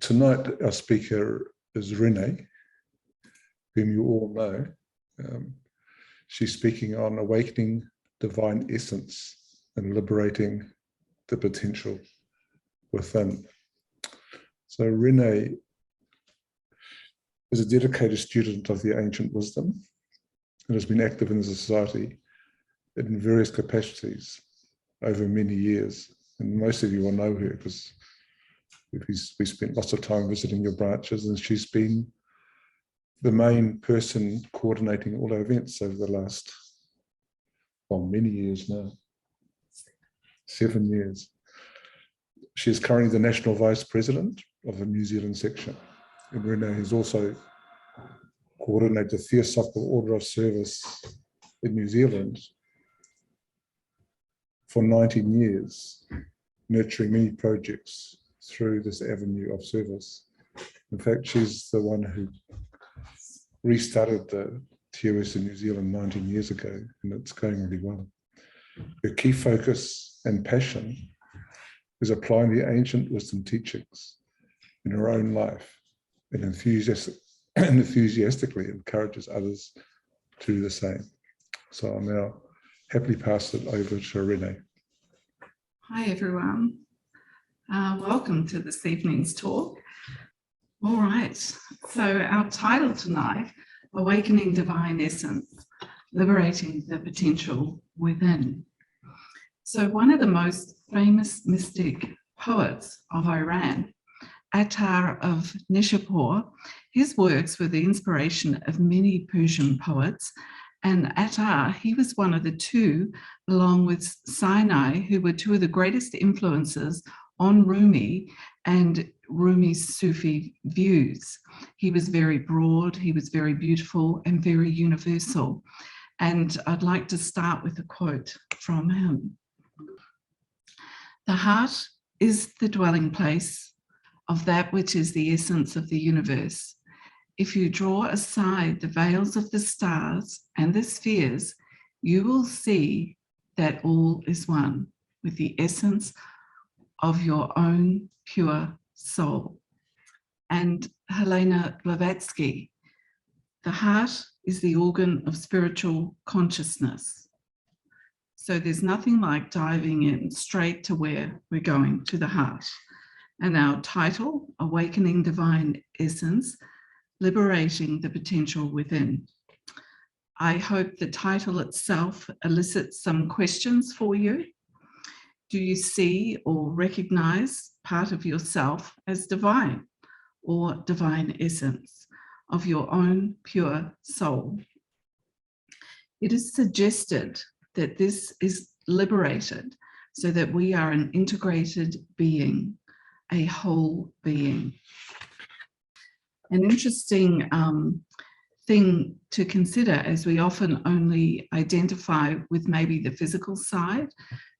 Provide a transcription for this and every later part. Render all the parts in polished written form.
Tonight, our speaker is Renee, whom you all know. She's speaking on awakening divine essence and liberating the potential within. So Renee is a dedicated student of the ancient wisdom and has been active in the society in various capacities over many years. And most of you will know her because we spent lots of time visiting your branches, and she's been the main person coordinating all our events over the last, well, many years now, 7 years. She is currently the National Vice President of the New Zealand section. And Renee has also coordinated the Theosophical Order of Service in New Zealand for 19 years, nurturing many projects through this avenue of service. In fact, she's the one who restarted the TOS in New Zealand 19 years ago, and it's going really well. Her key focus and passion is applying the ancient wisdom teachings in her own life and enthusiastically encourages others to do the same. So I'll now happily pass it over to Renee. Hi, everyone. Welcome to this evening's talk. All right, so our title tonight, Awakening Divine Essence, Liberating the Potential Within. So one of the most famous mystic poets of Iran, Attar of Nishapur, his works were the inspiration of many Persian poets. And Attar, he was one of the two, along with Sinai, who were two of the greatest influences on Rumi and Rumi's Sufi views. He was very broad, he was very beautiful and very universal. And I'd like to start with a quote from him. "The heart is the dwelling place of that which is the essence of the universe. If you draw aside the veils of the stars and the spheres, you will see that all is one with the essence of your own pure soul." And Helena Blavatsky, "The heart is the organ of spiritual consciousness." So there's nothing like diving in straight to where we're going, to the heart. And our title, Awakening Divine Essence, Liberating the Potential Within. I hope the title itself elicits some questions for you. Do you see or recognize part of yourself as divine or divine essence of your own pure soul? It is suggested that this is liberated so that we are an integrated being, a whole being. An interesting thing to consider, as we often only identify with maybe the physical side,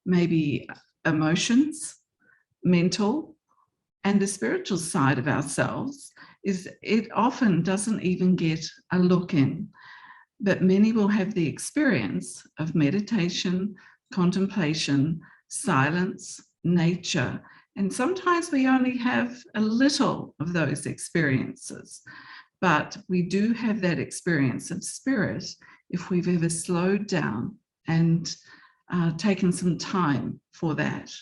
maybe emotions, mental, and the spiritual side of ourselves, is it often doesn't even get a look in. But many will have the experience of meditation, contemplation, silence, nature, and sometimes we only have a little of those experiences. But we do have that experience of spirit if we've ever slowed down and taken some time for that.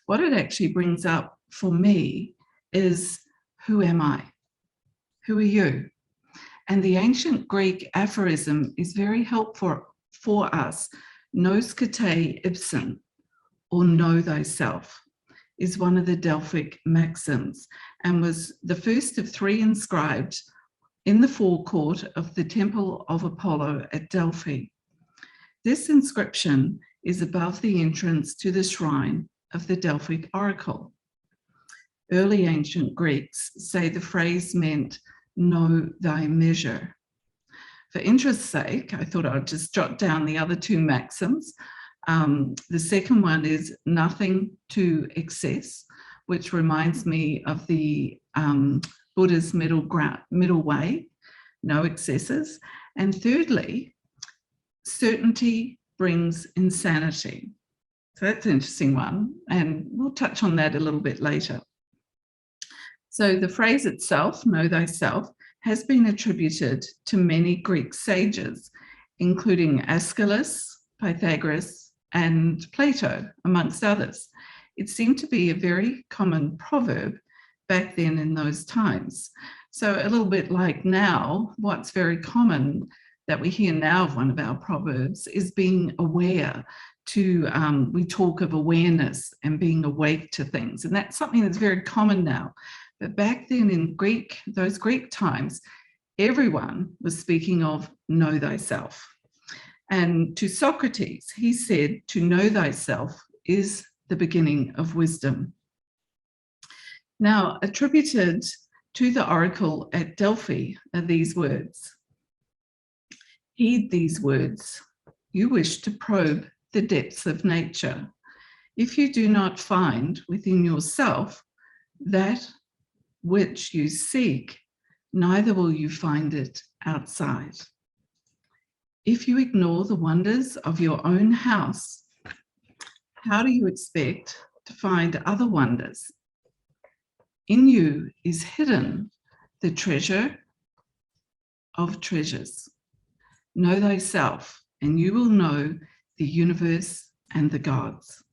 What it actually brings up for me is, who am I? Who are you? And the ancient Greek aphorism is very helpful for us. Nos kate ipsum, or know thyself, is one of the Delphic maxims and was the first of 3 inscribed in the forecourt of the Temple of Apollo at Delphi. This inscription is above the entrance to the shrine of the Delphic oracle. Early ancient Greeks say the phrase meant, know thy measure. For interest's sake, I thought I'd just jot down the other 2 maxims. The second one is nothing to excess, which reminds me of the Buddha's middle way, no excesses. And thirdly, certainty brings insanity. So that's an interesting one, and we'll touch on that a little bit later. So the phrase itself, know thyself, has been attributed to many Greek sages, including Aeschylus, Pythagoras, and Plato, amongst others. It seemed to be a very common proverb back then in those times. So a little bit like now, what's very common that we hear now of one of our proverbs is being aware. We talk of awareness and being awake to things, and that's something that's very common now. But back then in those Greek times, everyone was speaking of know thyself. And to Socrates, he said, to know thyself is the beginning of wisdom. Now, attributed to the oracle at Delphi are these words. Heed these words. You wish to probe the depths of nature. If you do not find within yourself that which you seek, neither will you find it outside. If you ignore the wonders of your own house, how do you expect to find other wonders? In you is hidden the treasure of treasures. Know thyself, and you will know the universe and the gods.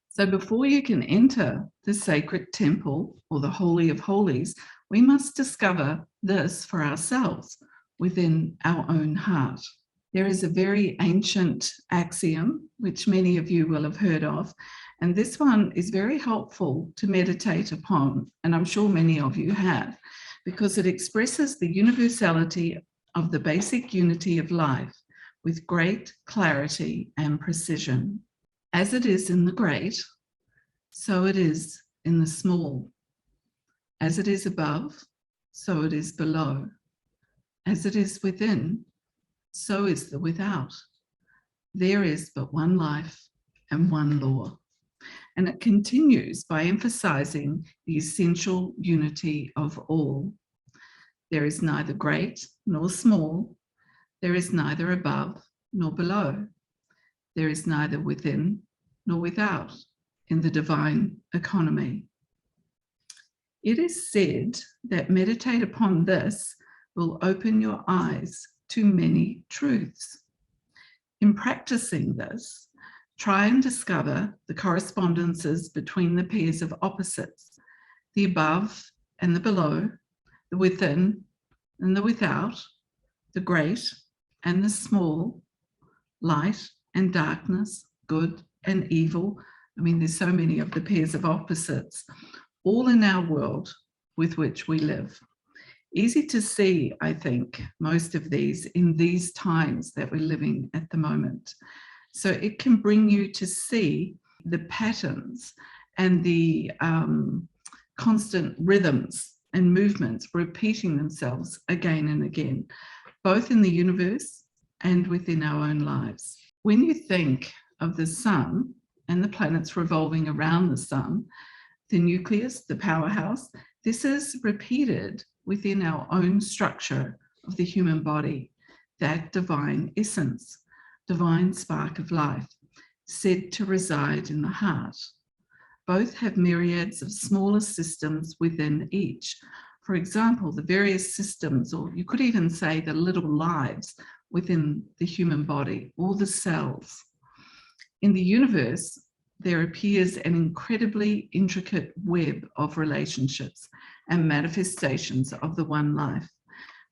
So before you can enter the sacred temple or the Holy of Holies, we must discover this for ourselves within our own heart. There is a very ancient axiom, which many of you will have heard of, and this one is very helpful to meditate upon, and I'm sure many of you have, because it expresses the universality of the basic unity of life with great clarity and precision. As it is in the great, so it is in the small. As it is above, so it is below. As it is within, so is the without. There is but one life and one law. And it continues by emphasizing the essential unity of all. There is neither great nor small. There is neither above nor below. There is neither within nor without in the divine economy. It is said that meditate upon this will open your eyes to many truths. In practicing this, try and discover the correspondences between the pairs of opposites, the above and the below, the within and the without, the great and the small, light and darkness, good and evil. I mean, there's so many of the pairs of opposites, all in our world with which we live. Easy to see, I think, most of these in these times that we're living at the moment. So it can bring you to see the patterns and the constant rhythms and movements repeating themselves again and again, both in the universe and within our own lives. When you think of the sun and the planets revolving around the sun, the nucleus, the powerhouse, this is repeated within our own structure of the human body, that divine essence, divine spark of life, said to reside in the heart. Both have myriads of smaller systems within each. For example, the various systems, or you could even say the little lives within the human body, all the cells. In the universe, there appears an incredibly intricate web of relationships and manifestations of the one life,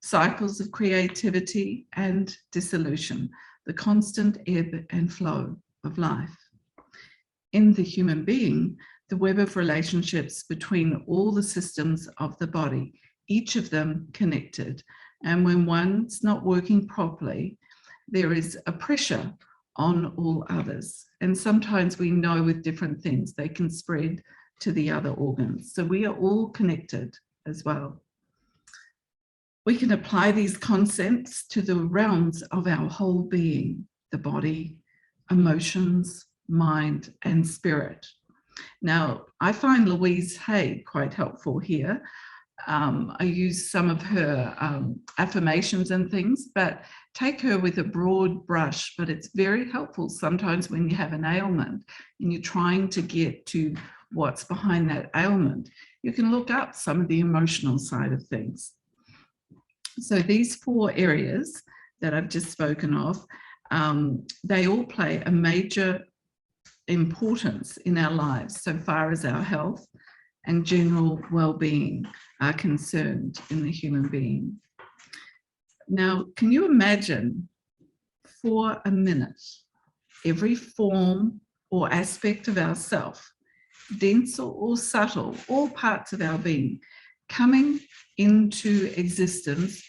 cycles of creativity and dissolution, the constant ebb and flow of life. In the human being, the web of relationships between all the systems of the body, each of them connected. And when one's not working properly, there is a pressure on all others. And sometimes we know with different things, they can spread to the other organs. So we are all connected as well. We can apply these concepts to the realms of our whole being, the body, emotions, mind, and spirit. Now, I find Louise Hay quite helpful here. I use some of her affirmations and things, but take her with a broad brush. But it's very helpful sometimes when you have an ailment and you're trying to get to what's behind that ailment, you can look up some of the emotional side of things. So these 4 areas that I've just spoken of, they all play a major importance in our lives so far as our health and general well-being are concerned in the human being. Now, can you imagine for a minute every form or aspect of ourself, dense or subtle, all parts of our being, coming into existence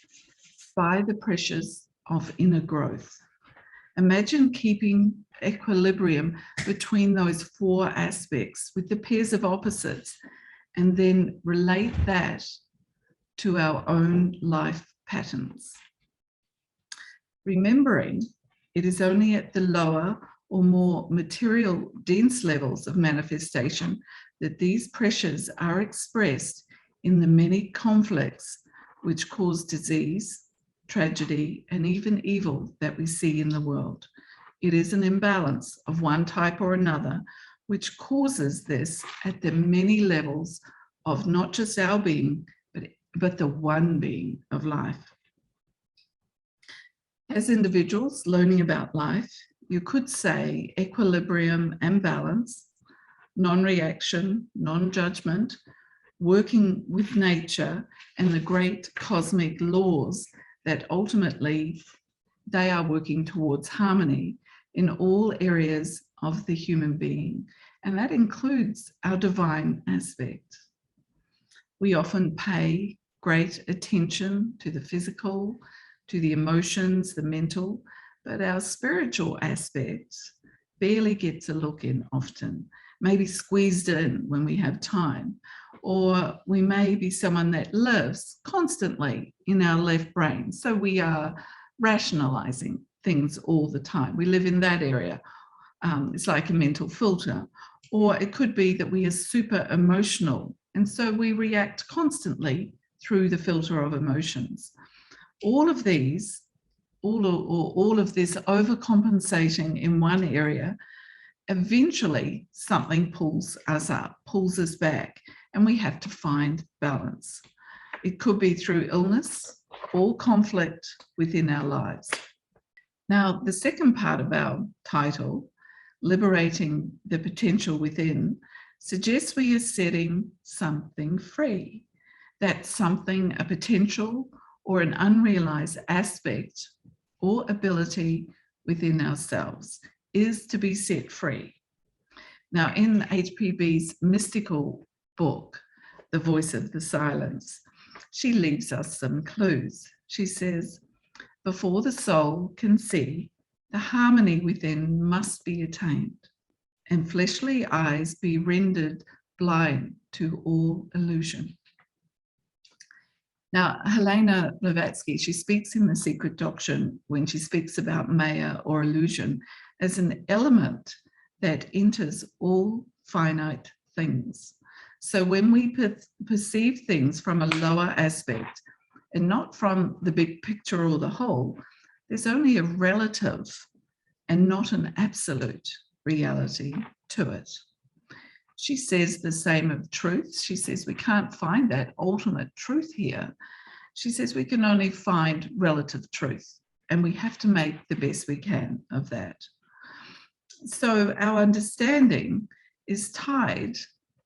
by the pressures of inner growth? Imagine keeping equilibrium between those 4 aspects with the pairs of opposites, and then relate that to our own life patterns. Remembering it is only at the lower or more material dense levels of manifestation that these pressures are expressed in the many conflicts which cause disease, tragedy, and even evil that we see in the world. It is an imbalance of one type or another which causes this at the many levels of not just our being, but the one being of life. As individuals learning about life, you could say equilibrium and balance, non-reaction, non-judgment, working with nature and the great cosmic laws that ultimately they are working towards harmony in all areas of the human being. And that includes our divine aspect. We often pay great attention to the physical, to the emotions, the mental, but our spiritual aspects barely gets a look in often, maybe squeezed in when we have time, or we may be someone that lives constantly in our left brain. So we are rationalizing things all the time. We live in that area. It's like a mental filter. Or it could be that we are super emotional, and so we react constantly through the filter of emotions. All of these, all of this overcompensating in one area, eventually something pulls us up, pulls us back, and we have to find balance. It could be through illness or conflict within our lives. Now, the second part of our title, Liberating the Potential Within, suggests we are setting something free. That something, a potential or an unrealized aspect or ability within ourselves, is to be set free. Now, in HPB's mystical book, The Voice of the Silence, she leaves us some clues. She says, before the soul can see, the harmony within must be attained, and fleshly eyes be rendered blind to all illusion. Now, Helena Blavatsky, she speaks in The Secret Doctrine when she speaks about Maya or illusion as an element that enters all finite things. So when we perceive things from a lower aspect and not from the big picture or the whole, there's only a relative and not an absolute reality to it. She says the same of truth. She says we can't find that ultimate truth here. She says we can only find relative truth, and we have to make the best we can of that. So our understanding is tied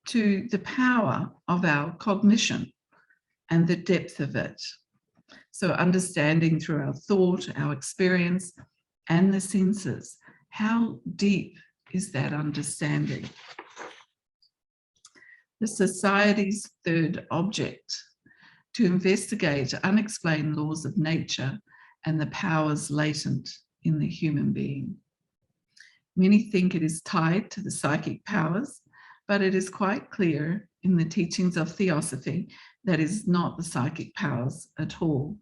to the power of our cognition and the depth of it. So understanding through our thought, our experience, and the senses. How deep is that understanding? The Society's third object, to investigate unexplained laws of nature and the powers latent in the human being. Many think it is tied to the psychic powers, but it is quite clear in the teachings of Theosophy that is not the psychic powers at all,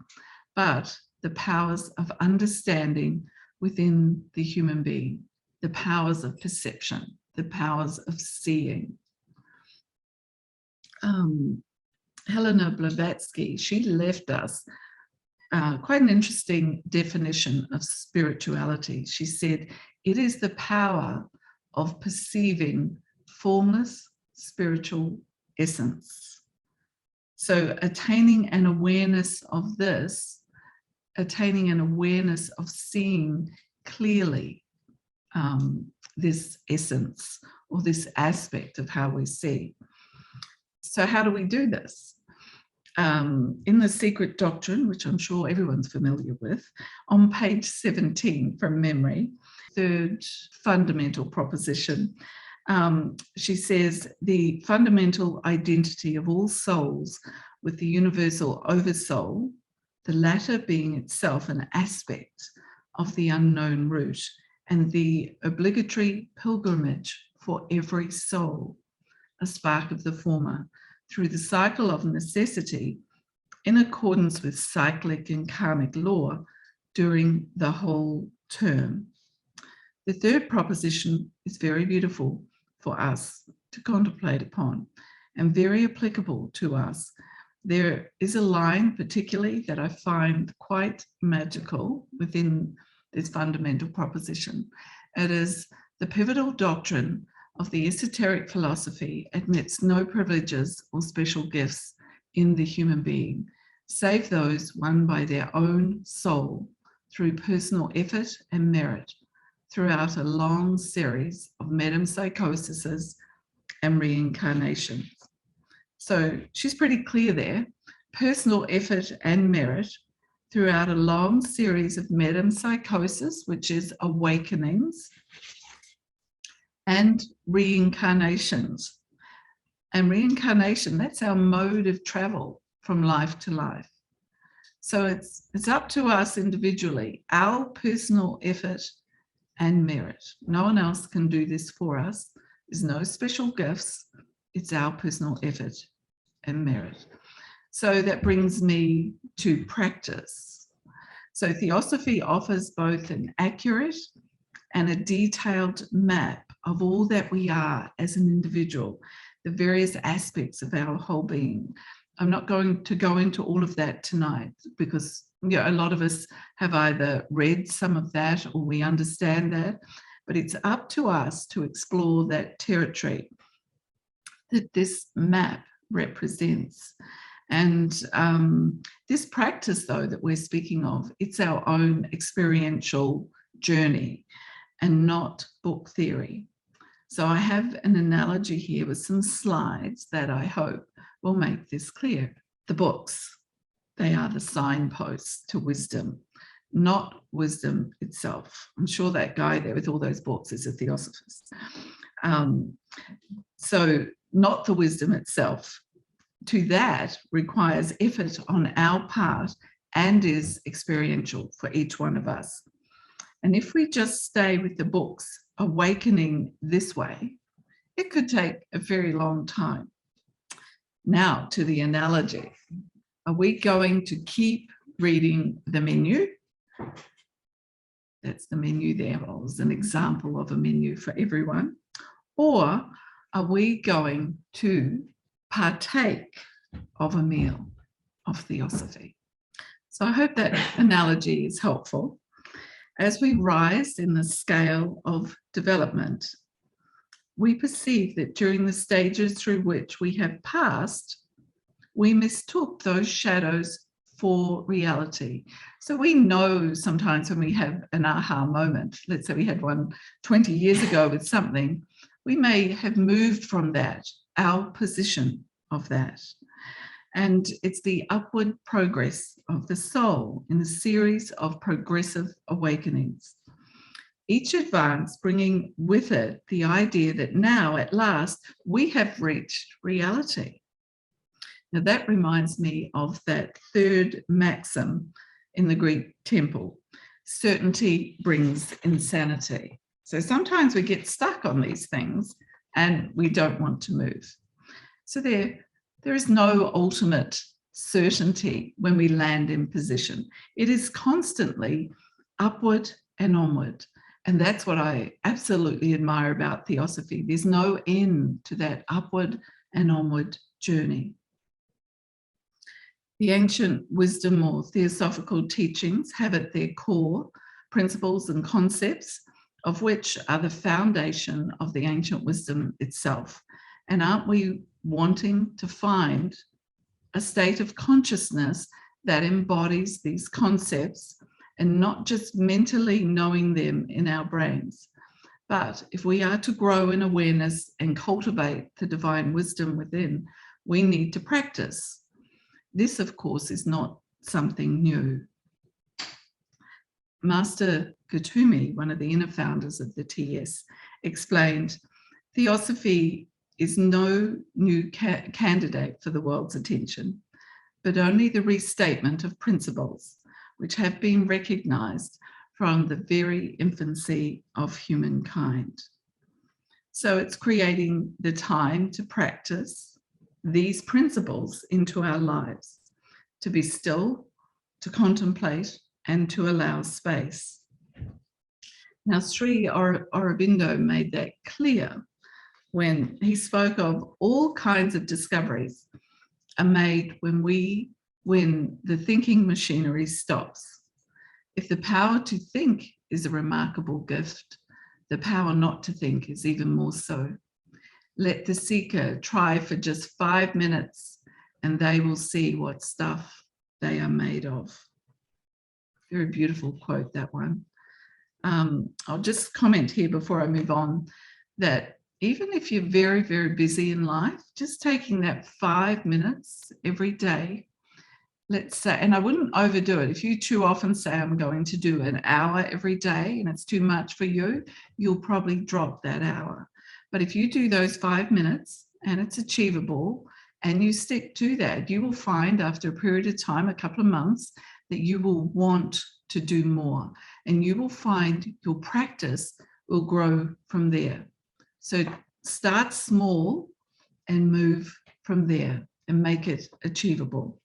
but the powers of understanding within the human being, the powers of perception, the powers of seeing. Helena Blavatsky, she left us quite an interesting definition of spirituality. She said, it is the power of perceiving formless, spiritual essence. So attaining an awareness of this, attaining an awareness of seeing clearly this essence or this aspect of how we see. So how do we do this? In the Secret Doctrine, which I'm sure everyone's familiar with, on page 17 from memory, third fundamental proposition, she says, the fundamental identity of all souls with the universal oversoul, the latter being itself an aspect of the unknown root and the obligatory pilgrimage for every soul, a spark of the former, through the cycle of necessity in accordance with cyclic and karmic law during the whole term. The third proposition is very beautiful for us to contemplate upon and very applicable to us. There is a line particularly that I find quite magical within this fundamental proposition. It is the pivotal doctrine of the esoteric philosophy admits no privileges or special gifts in the human being, save those won by their own soul through personal effort and merit throughout a long series of metempsychoses and reincarnations. So she's pretty clear there. Personal effort and merit throughout a long series of metempsychosis, which is awakenings, and reincarnations. And reincarnation, that's our mode of travel from life to life. So it's up to us individually, our personal effort and merit. No one else can do this for us. There's no special gifts. It's our personal effort and merit. So that brings me to practice. So Theosophy offers both an accurate and a detailed map of all that we are as an individual, the various aspects of our whole being. I'm not going to go into all of that tonight because a lot of us have either read some of that or we understand that, but it's up to us to explore that territory that this map represents. And this practice, though, that we're speaking of, it's our own experiential journey and not book theory. So I have an analogy here with some slides that I hope will make this clear. The books, they are the signposts to wisdom, not wisdom itself. I'm sure that guy there with all those books is a theosophist. So not the wisdom itself. To that requires effort on our part and is experiential for each one of us. And if we just stay with the books, awakening this way, it could take a very long time. Now to the analogy. Are we going to keep reading the menu? That's the menu there. Well, as an example of a menu for everyone. Or are we going to partake of a meal of theosophy? So I hope that analogy is helpful. As we rise in the scale of development, we perceive that during the stages through which we have passed, we mistook those shadows for reality. So we know sometimes when we have an aha moment, let's say we had one 20 years ago with something, we may have moved from that, our position of that. And it's the upward progress of the soul in a series of progressive awakenings. Each advance bringing with it the idea that now, at last, we have reached reality. Now that reminds me of that third maxim in the Greek temple: certainty brings insanity. So sometimes we get stuck on these things and we don't want to move. So there is no ultimate certainty when we land in position. It is constantly upward and onward. And that's what I absolutely admire about theosophy. There's no end to that upward and onward journey. The ancient wisdom or theosophical teachings have at their core principles and concepts of which are the foundation of the ancient wisdom itself. And aren't we wanting to find a state of consciousness that embodies these concepts and not just mentally knowing them in our brains? But if we are to grow in awareness and cultivate the divine wisdom within, we need to practice. This, of course, is not something new. Master Kutumi, one of the inner founders of the TS, explained, Theosophy is no new candidate for the world's attention, but only the restatement of principles which have been recognized from the very infancy of humankind. So it's creating the time to practice these principles into our lives, to be still, to contemplate, and to allow space. Now, Sri Aurobindo made that clear when he spoke of all kinds of discoveries are made when the thinking machinery stops. If the power to think is a remarkable gift, the power not to think is even more so. Let the seeker try for just 5 minutes and they will see what stuff they are made of. Very beautiful quote, that one. I'll just comment here before I move on that even if you're very, very busy in life, just taking that 5 minutes every day, let's say, and I wouldn't overdo it. If you too often say, I'm going to do an hour every day and it's too much for you, you'll probably drop that hour. But if you do those 5 minutes and it's achievable and you stick to that, you will find after a period of time, a couple of months, that you will want to do more and you will find your practice will grow from there. So start small and move from there and make it achievable.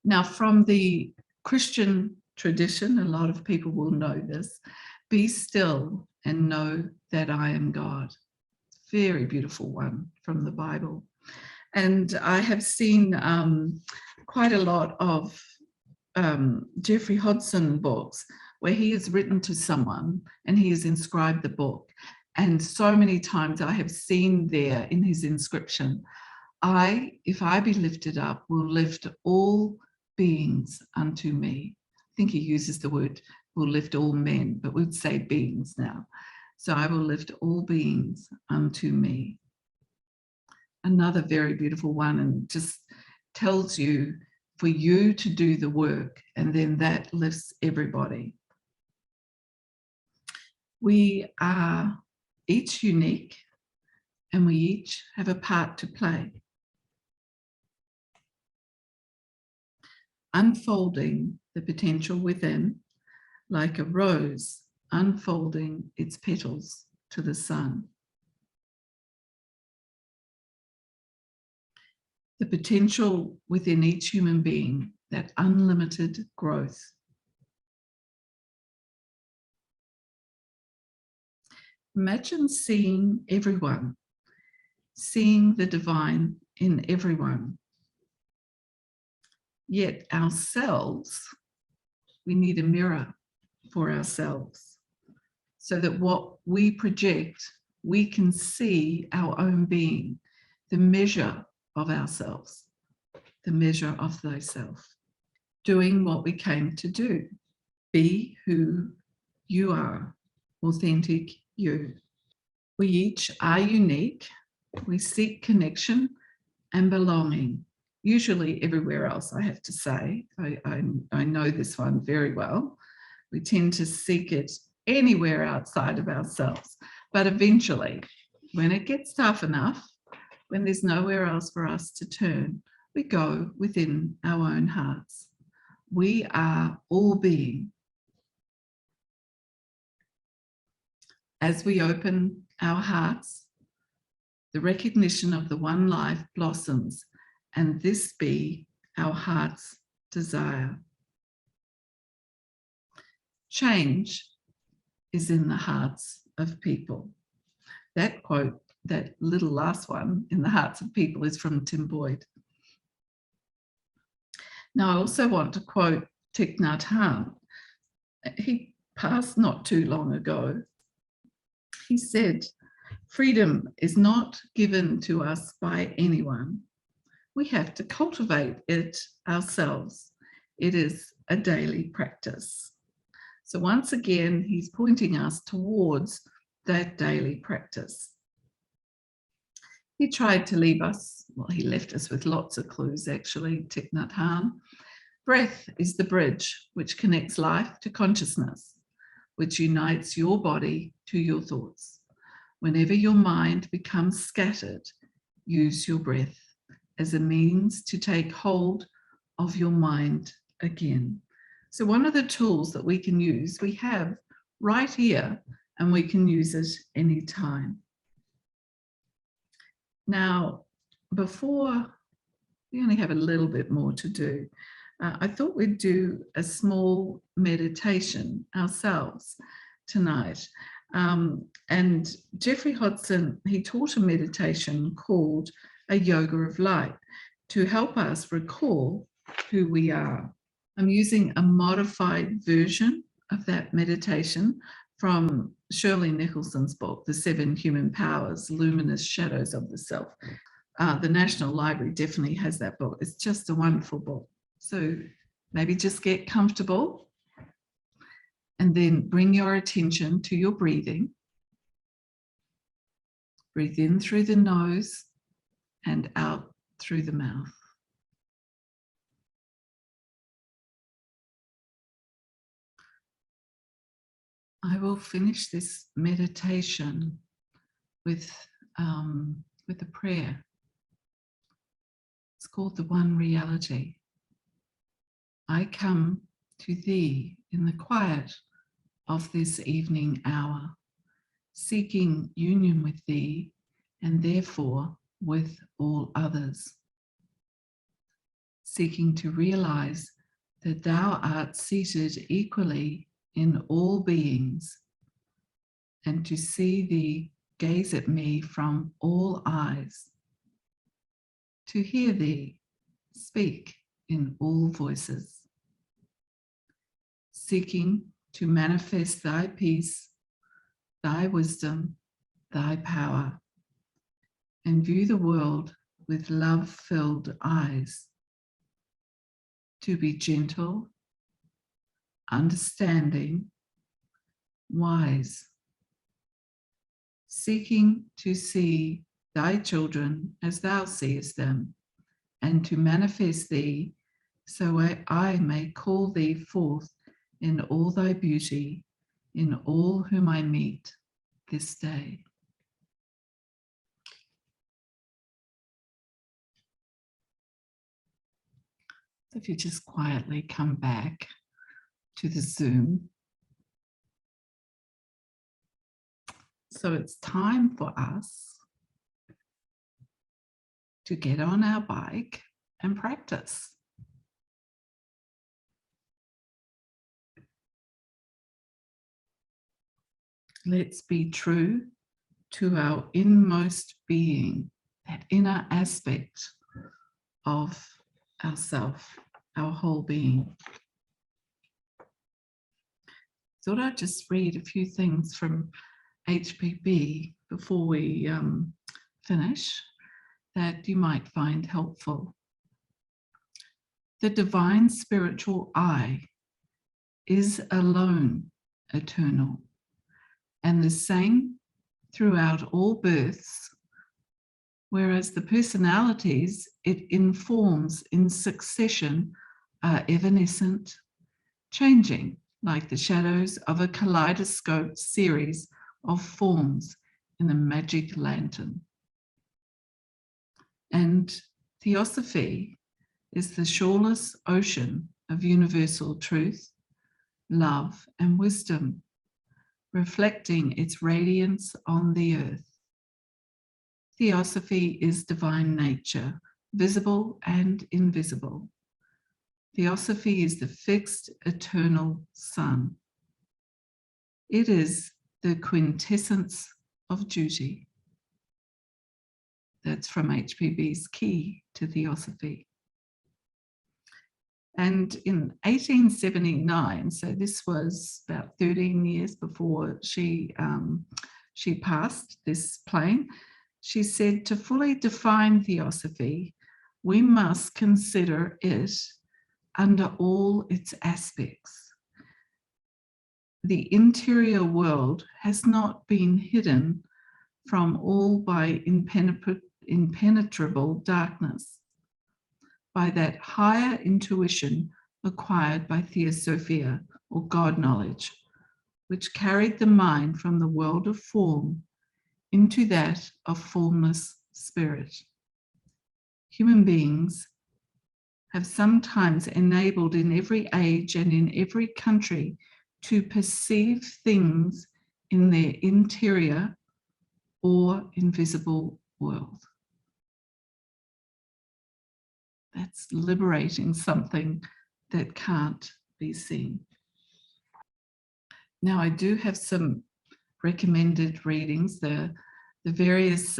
Now, from the Christian tradition, a lot of people will know this, be still and know that I am God. Very beautiful one from the Bible. And I have seen quite a lot of Jeffrey Hodgson books where he has written to someone and he has inscribed the book. And so many times I have seen there in his inscription, if I be lifted up, will lift all beings unto me. I think he uses the word, will lift all men, but we'd say beings now. So I will lift all beings unto me. Another very beautiful one, and just tells you for you to do the work, and then that lifts everybody. We are each unique, and we each have a part to play. Unfolding the potential within, like a rose unfolding its petals to the sun. The potential within each human being, that unlimited growth. Imagine seeing everyone, seeing the divine in everyone. Yet ourselves, we need a mirror for ourselves so that what we project, we can see our own being, the measure of ourselves, the measure of thyself, doing what we came to do. Be who you are, authentic you. We each are unique. We seek connection and belonging. Usually everywhere else, I have to say. I know this one very well. We tend to seek it anywhere outside of ourselves. But eventually, when it gets tough enough, when there's nowhere else for us to turn, we go within our own hearts. We are all being. As we open our hearts, the recognition of the one life blossoms, and this be our heart's desire. Change is in the hearts of people. That quote, that little last one, in the hearts of people, is from Tim Boyd. Now, I also want to quote Thich Nhat Hanh. He passed not too long ago. He said, Freedom is not given to us by anyone. We have to cultivate it ourselves. It is a daily practice. So once again, he's pointing us towards that daily practice. He tried to leave us, well, he left us with lots of clues actually, Thich Nhat Hanh. Breath is the bridge which connects life to consciousness, which unites your body to your thoughts. Whenever your mind becomes scattered, use your breath as a means to take hold of your mind again. So one of the tools that we can use, we have right here, and we can use it anytime. Now, before, we only have a little bit more to do. I thought we'd do a small meditation ourselves tonight. And Jeffrey Hodson, he taught a meditation called a yoga of light to help us recall who we are. I'm using a modified version of that meditation from Shirley Nicholson's book, The 7 Human Powers, Luminous Shadows of the Self. The National Library definitely has that book. It's just a wonderful book. So maybe just get comfortable and then bring your attention to your breathing. Breathe in through the nose and out through the mouth. I will finish this meditation with a prayer. It's called the One Reality. I come to thee in the quiet of this evening hour, seeking union with thee and therefore with all others, seeking to realize that thou art seated equally in all beings, and to see thee gaze at me from all eyes, to hear thee speak in all voices, seeking to manifest thy peace, thy wisdom, thy power, and view the world with love-filled eyes, to be gentle, understanding, wise, seeking to see thy children as thou seest them, and to manifest thee so I may call thee forth in all thy beauty, in all whom I meet this day. So if you just quietly come back to the Zoom. So it's time for us to get on our bike and practice. Let's be true to our inmost being, that inner aspect of ourself, our whole being. Thought I'd just read a few things from HPB before we finish that you might find helpful. The divine spiritual I is alone eternal and the same throughout all births, whereas the personalities it informs in succession are evanescent, changing like the shadows of a kaleidoscope series of forms in a magic lantern. And Theosophy is the shoreless ocean of universal truth, love, and wisdom, reflecting its radiance on the earth. Theosophy is divine nature, visible and invisible. Theosophy is the fixed, eternal sun. It is the quintessence of duty. That's from HPB's Key to Theosophy. And in 1879, so this was about 13 years before she she passed this plane, she said, to fully define Theosophy, we must consider it under all its aspects. The interior world has not been hidden from all by impenetrable darkness, by that higher intuition acquired by Theosophia, or God knowledge, which carried the mind from the world of form into that of formless spirit. Human beings have sometimes enabled in every age and in every country to perceive things in their interior or invisible world. That's liberating something that can't be seen. Now, I do have some recommended readings. The various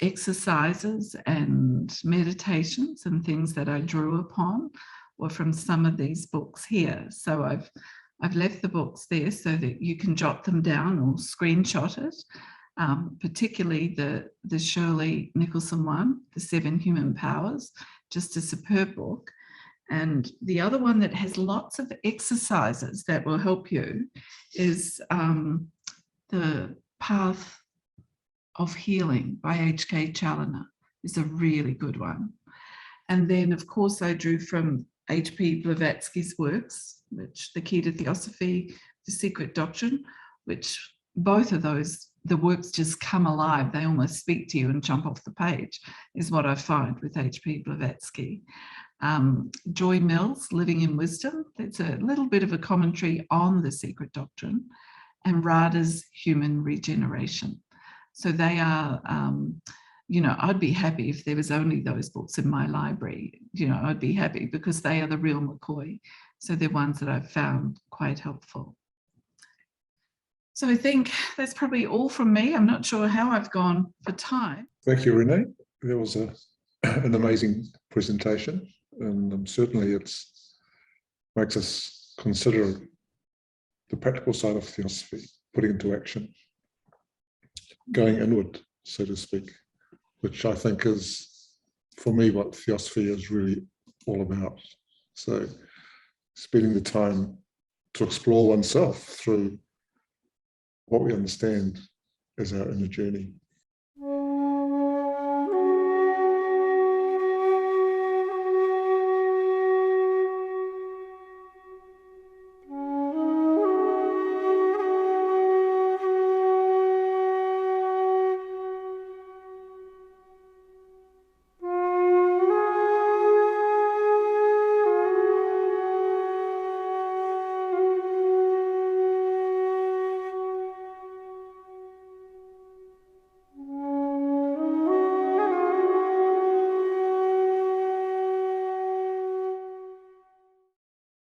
exercises and meditations and things that I drew upon were from some of these books here. So I've left the books there so that you can jot them down or screenshot it. Particularly the Shirley Nicholson one, The 7 Human Powers, just a superb book. And the other one that has lots of exercises that will help you is The Path of Healing by H.K. Challoner. Is a really good one. And then, of course, I drew from H.P. Blavatsky's works, which The Key to Theosophy, The Secret Doctrine, which both of those, the works just come alive. They almost speak to you and jump off the page, is what I find with H.P. Blavatsky. Joy Mills, Living in Wisdom. That's a little bit of a commentary on The Secret Doctrine. And Radha's Human Regeneration. So they are, I'd be happy if there was only those books in my library. I'd be happy because they are the real McCoy. So they're ones that I've found quite helpful. So I think that's probably all from me. I'm not sure how I've gone for time. Thank you, Renee. That was an amazing presentation, and certainly it makes us consider the practical side of Theosophy, putting into action, going inward, so to speak, which I think is, for me, what Theosophy is really all about. So spending the time to explore oneself through what we understand as our inner journey.